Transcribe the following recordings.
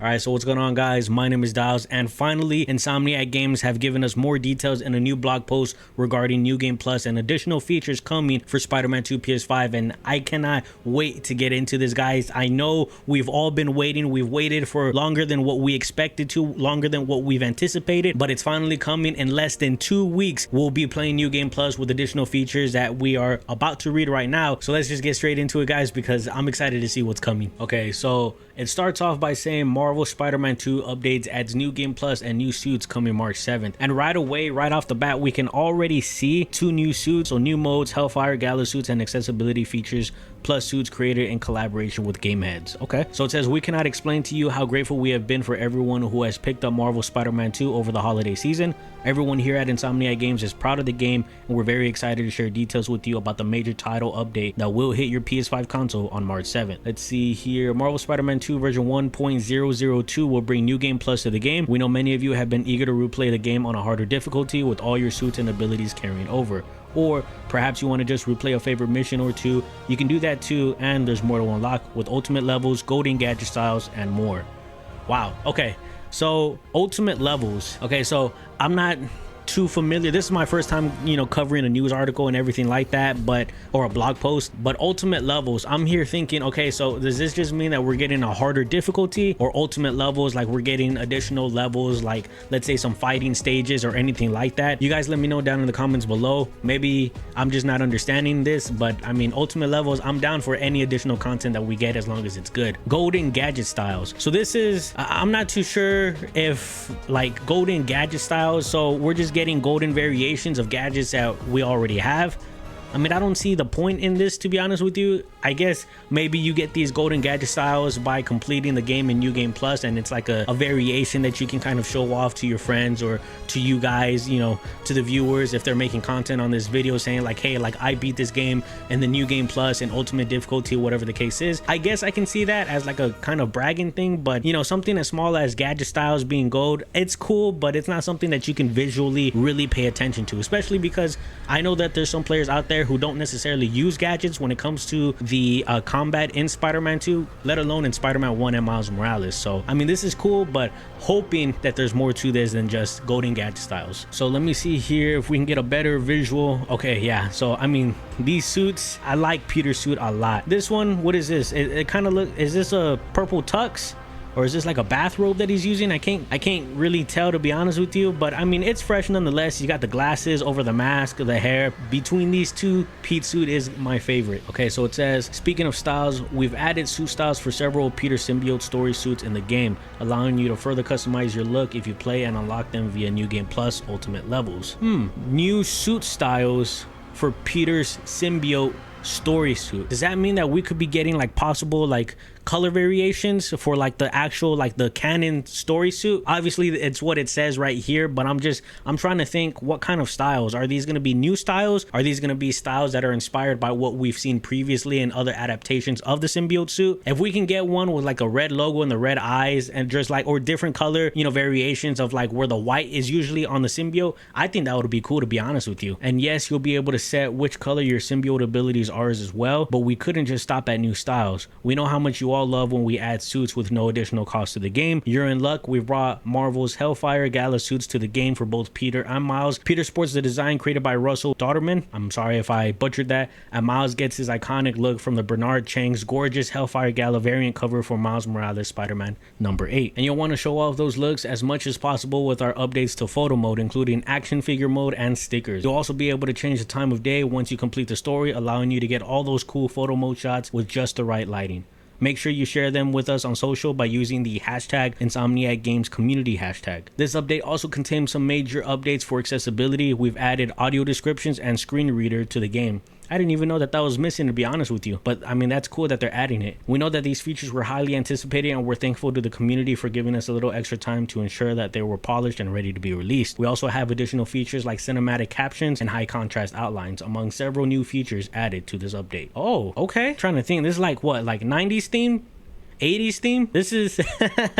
Alright, so what's going on, guys? My name is Dials, and finally Insomniac Games have given us more details in a new blog post regarding New Game Plus and additional features coming for Spider-Man 2 PS5, and I cannot wait to get into this, guys. I know we've all been waiting. We've waited for longer than what we expected to, longer than what we've anticipated, but it's finally coming in less than 2 weeks. We'll be playing New Game Plus with additional features that we are about to read right now. So let's just get straight into it, guys, because I'm excited to see what's coming. Okay, so it starts off by saying Marvel Spider-Man 2 updates adds New Game Plus and new suits coming March 7th. And right away, right off the bat, we can already see 2 new suits, so new modes, Hellfire Gala suits, and accessibility features, plus suits created in collaboration with game heads. Okay, so it says, we cannot explain to you how grateful we have been for everyone who has picked up Marvel Spider-Man 2 over the holiday season. Everyone here at Insomniac Games is proud of the game, and we're very excited to share details with you about the major title update that will hit your PS5 console on March 7th. Let's see here. Marvel Spider-Man 2 version 1.002 will bring New Game Plus to the game. We know many of you have been eager to replay the game on a harder difficulty with all your suits and abilities carrying over. Or perhaps you want to just replay a favorite mission or two. You can do that too, and there's more to unlock with ultimate levels, golden gadget styles, and more. Wow. Okay, so ultimate levels. Okay, so I'm not too familiar. This is my first time, covering a news article and everything like that, or a blog post. But ultimate levels, I'm here thinking, okay, so does this just mean that we're getting a harder difficulty, or ultimate levels like we're getting additional levels, like let's say some fighting stages or anything like that? You guys let me know down in the comments below. Maybe I'm just not understanding this, but I mean, ultimate levels, I'm down for any additional content that we get as long as it's good. Golden gadget styles. So this is, I'm not too sure if like golden gadget styles, so we're just getting golden variations of gadgets that we already have. I mean, I don't see the point in this, to be honest with you. I guess maybe you get these golden gadget styles by completing the game in New Game Plus, and it's like a variation that you can kind of show off to your friends or to you guys, to the viewers, if they're making content on this video saying like, hey, like I beat this game in the New Game Plus and ultimate difficulty, whatever the case is. I guess I can see that as like a kind of bragging thing, but something as small as gadget styles being gold, it's cool, but it's not something that you can visually really pay attention to, especially because I know that there's some players out there who don't necessarily use gadgets when it comes to the combat in Spider-Man 2, let alone in Spider-Man 1 and Miles Morales. So I mean, this is cool, but hoping that there's more to this than just golden gadget styles. So let me see here if we can get a better visual. Okay, yeah, so I mean, these suits, I like Peter's suit a lot. This one, what is this? It kind of look, is this a purple tux? Or is this like a bathrobe that he's using? I can't really tell, to be honest with you, but I mean, it's fresh nonetheless. You got the glasses over the mask, the hair. Between these two, Pete's suit is my favorite. Okay, so it says, speaking of styles, we've added suit styles for several Peter symbiote story suits in the game, allowing you to further customize your look if you play and unlock them via New Game Plus ultimate levels. New suit styles for Peter's symbiote story suit. Does that mean that we could be getting like possible like color variations for like the actual, like the canon story suit? Obviously it's what it says right here, but I'm trying to think, what kind of styles are these going to be? New styles? Are these going to be styles that are inspired by what we've seen previously in other adaptations of the symbiote suit? If we can get one with like a red logo and the red eyes and just like, or different color variations of like where the white is usually on the symbiote, I think that would be cool, to be honest with you. And yes, you'll be able to set which color your symbiote abilities are as well, but we couldn't just stop at new styles. We know how much you all love when we add suits with no additional cost to the game. You're in luck. We brought Marvel's Hellfire Gala suits to the game for both Peter and Miles. Peter sports the design created by Russell Dauterman. I'm sorry if I butchered that. And Miles gets his iconic look from the Bernard Chang's gorgeous Hellfire Gala variant cover for Miles Morales Spider-Man number 8. And you'll want to show off those looks as much as possible with our updates to photo mode, including action figure mode and stickers. You'll also be able to change the time of day once you complete the story, allowing you to get all those cool photo mode shots with just the right lighting. Make sure you share them with us on social by using the hashtag Insomniac Games community hashtag. This update also contains some major updates for accessibility. We've added audio descriptions and screen reader to the game. I didn't even know that was missing, to be honest with you, but I mean, that's cool that they're adding it. We know that these features were highly anticipated, and we're thankful to the community for giving us a little extra time to ensure that they were polished and ready to be released. We also have additional features like cinematic captions and high contrast outlines, among several new features added to this update. Oh, okay. Trying to think, this is like what, like 90s theme? 80s theme. This is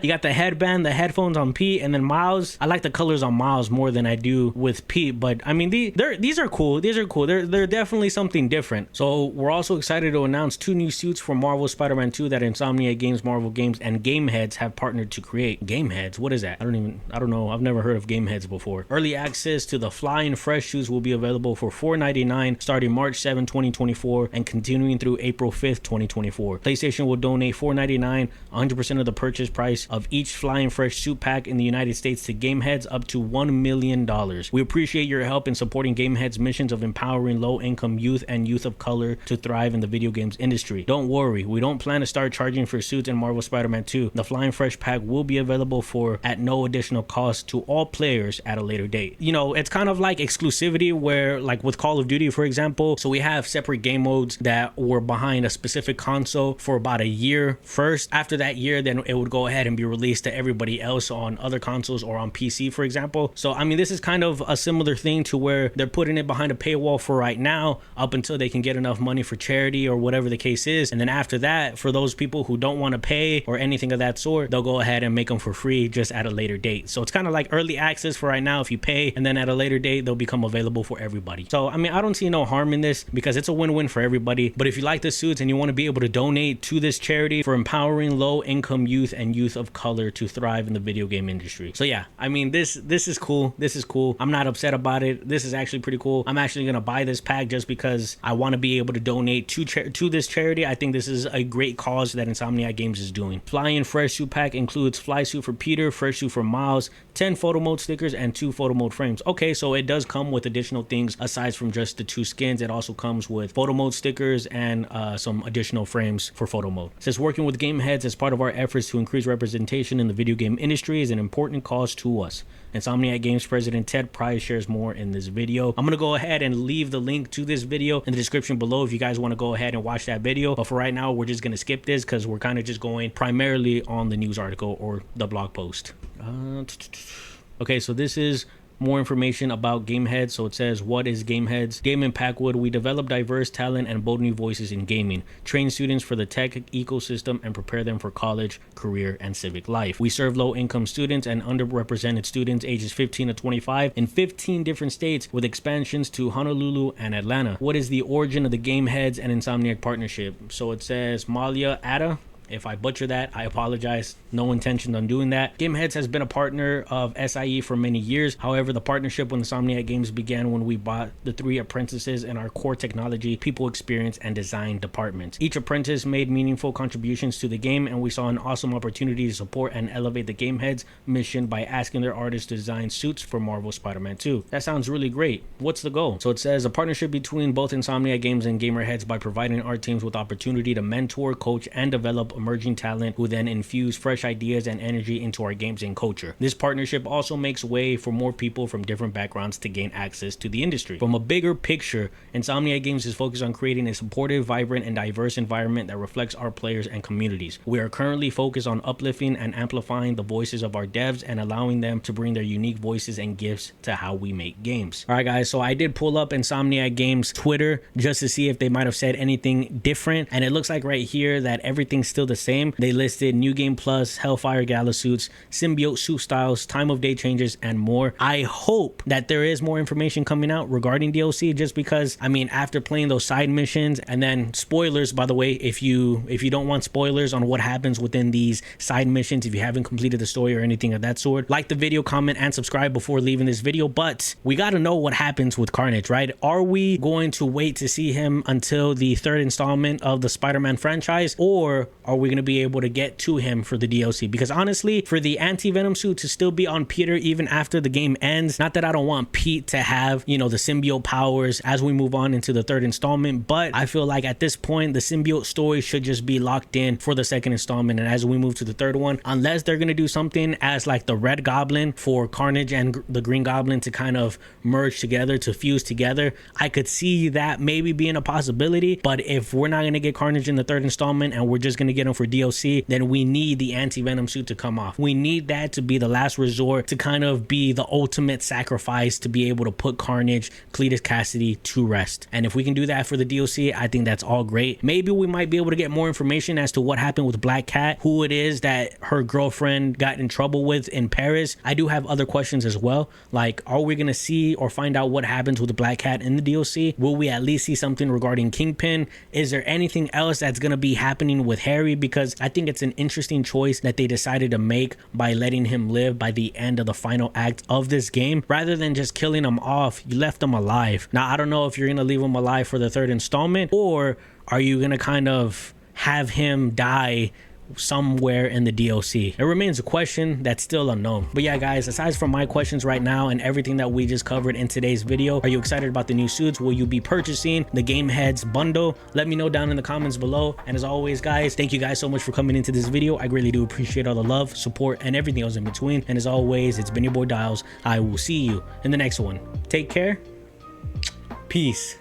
you got the headband, the headphones on Pete, and then Miles. I like the colors on Miles more than I do with Pete, but I mean these are cool. These are cool. They're definitely something different. So we're also excited to announce 2 new suits for Marvel Spider-Man 2 that Insomniac Games, Marvel Games, and Gameheads have partnered to create. Gameheads, what is that? I don't know. I've never heard of Gameheads before. Early access to the Flying Fresh shoes will be available for $4.99 starting March 7, 2024 and continuing through April 5th, 2024. PlayStation will donate $4.99, 100% of the purchase price of each Flying Fresh suit pack in the United States to Gameheads up to $1 million. We appreciate your help in supporting Gameheads' missions of empowering low-income youth and youth of color to thrive in the video games industry. Don't worry, we don't plan to start charging for suits in Marvel Spider-Man 2. The Flying Fresh pack will be available at no additional cost to all players at a later date. You know, it's kind of like exclusivity where, like with Call of Duty, for example, so we have separate game modes that were behind a specific console for about a year first. After that year, then it would go ahead and be released to everybody else on other consoles or on PC, for example. So, I mean, this is kind of a similar thing to where they're putting it behind a paywall for right now up until they can get enough money for charity or whatever the case is. And then after that, for those people who don't want to pay or anything of that sort, they'll go ahead and make them for free just at a later date. So it's kind of like early access for right now if you pay, and then at a later date, they'll become available for everybody. So, I mean, I don't see no harm in this because it's a win-win for everybody. But if you like the suits and you want to be able to donate to this charity for empowering low-income youth and youth of color to thrive in the video game industry. So yeah, I mean, this is cool. This is cool. I'm not upset about it. This is actually pretty cool. I'm actually going to buy this pack just because I want to be able to donate to this charity. I think this is a great cause that Insomniac Games is doing. Flying Fresh suit pack includes fly suit for Peter, fresh suit for Miles, 10 photo mode stickers, and 2 photo mode frames. Okay, so it does come with additional things aside from just the 2 skins. It also comes with photo mode stickers and some additional frames for photo mode. It says working with Gameheads as part of our efforts to increase representation in the video game industry is an important cause to us. Insomniac Games President Ted Price shares more in this video. I'm going to go ahead and leave the link to this video in the description below if you guys want to go ahead and watch that video. But for right now, we're just going to skip this because we're kind of just going primarily on the news article or the blog post. Okay, so this is more information about Gameheads. So it says, what is Gameheads? Game in Packwood, we develop diverse talent and bold new voices in gaming, train students for the tech ecosystem, and prepare them for college, career, and civic life. We serve low-income students and underrepresented students ages 15 to 25 in 15 different states with expansions to Honolulu and Atlanta. What is the origin of the Gameheads and Insomniac partnership? So it says Malia Ada. If I butcher that, I apologize. No intention on doing that. Gameheads has been a partner of SIE for many years. However, the partnership with Insomniac Games began when we bought the 3 apprentices in our core technology, people experience, and design departments. Each apprentice made meaningful contributions to the game, and we saw an awesome opportunity to support and elevate the Gameheads mission by asking their artists to design suits for Marvel Spider-Man 2. That sounds really great. What's the goal? So it says a partnership between both Insomniac Games and Gamerheads by providing art teams with opportunity to mentor, coach, and develop emerging talent who then infuse fresh ideas and energy into our games and culture. This partnership also makes way for more people from different backgrounds to gain access to the industry. From a bigger picture, Insomniac Games is focused on creating a supportive, vibrant, and diverse environment that reflects our players and communities. We are currently focused on uplifting and amplifying the voices of our devs and allowing them to bring their unique voices and gifts to how we make games. Alright guys, so I did pull up Insomniac Games Twitter just to see if they might have said anything different, and it looks like right here that everything's still the same. They listed New Game Plus, Hellfire Gala suits, symbiote suit styles, time of day changes, and more. I hope that there is more information coming out regarding DLC, just because, I mean, after playing those side missions, and then spoilers, by the way, if you don't want spoilers on what happens within these side missions, if you haven't completed the story or anything of that sort, like the video, comment, and subscribe before leaving this video. But we got to know what happens with Carnage, right? Are we going to wait to see him until the 3rd installment of the Spider-Man franchise, or are we going to be able to get to him for the DLC? Because honestly, for the anti-venom suit to still be on Peter even after the game ends, not that I don't want Pete to have, you know, the symbiote powers as we move on into the 3rd installment, but I feel like at this point the symbiote story should just be locked in for the 2nd installment. And as we move to the 3rd one, unless they're going to do something as like the Red Goblin for Carnage and the Green Goblin to kind of merge together, to fuse together, I could see that maybe being a possibility. But if we're not going to get Carnage in the 3rd installment and we're just going to get get him for DLC, then we need the anti-venom suit to come off. We need that to be the last resort, to kind of be the ultimate sacrifice to be able to put Carnage, Cletus Cassidy to rest. And if we can do that for the DLC, I think that's all great. Maybe we might be able to get more information as to what happened with Black Cat, who it is that her girlfriend got in trouble with in Paris. I do have other questions as well, like, are we gonna see or find out what happens with the Black Cat in the DLC? Will we at least see something regarding Kingpin? Is there anything else that's gonna be happening with Harry? Because I think it's an interesting choice that they decided to make by letting him live by the end of the final act of this game, rather than just killing him off. You left him alive. Now I don't know if you're gonna leave him alive for the third installment, or are you gonna kind of have him die somewhere in the DLC? It remains a question that's still unknown. But yeah, guys, aside from my questions right now and everything that we just covered in today's video, are you excited about the new suits? Will you be purchasing the Game Heads bundle? Let me know down in the comments below. And as always, guys, thank you guys so much for coming into this video. I really do appreciate all the love, support, and everything else in between. And as always, it's been your boy Dials. I will see you in the next one. Take care. Peace.